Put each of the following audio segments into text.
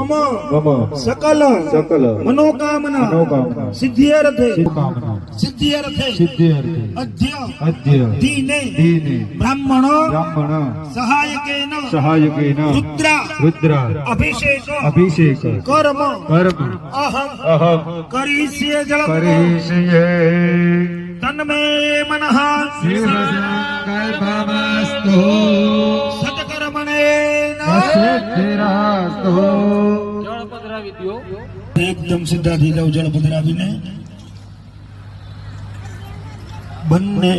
मम सकल मनोकामना सिद्ध्यर्थे अद्य दीने ब्राह्मण सहायकेन रुद्र अभिषेक कर्म अहम करिष्ये तन्मे मनः संकल्पमस्तु सत्कर्मणेन सिद्धिरस्तु। જળ પધરાવી દ્યો. એકદમ સીધા થઈ જાવ જળ પધરાવીને બંને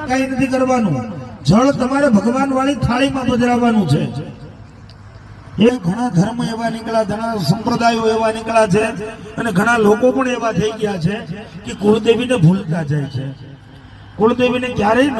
કઈ નથી કરવાનું. જળ તમારે ભગવાન વાળી થાળીમાં પધરાવવાનું છે. એ ઘણા ધર્મ એવા નીકળ્યા, ઘણા સંપ્રદાયો એવા નીકળ્યા છે અને ઘણા લોકો પણ એવા થઈ ગયા છે કે કુળદેવીને ભૂલતા જાય છે. કુળદેવીને ક્યારેય ન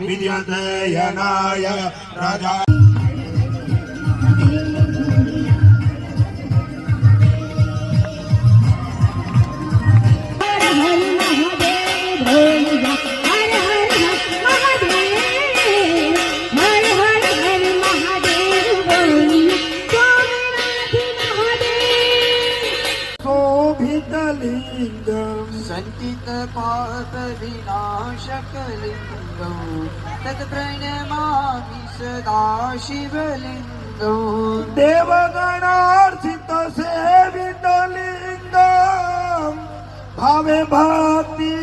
विद्यतयनाय राजा संचित पाप विनाशकलिंगं तत्प्रणमामि सदा शिवलिंगं देवगणार्चित सेवित लिंगम भावे भक्ति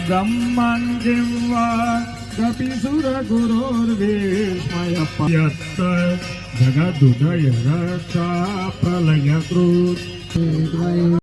ब्रह्मन् जिह्वा गपिसुर गुरोर्विस्मय जगदुदय रक्षा प्रलय कृत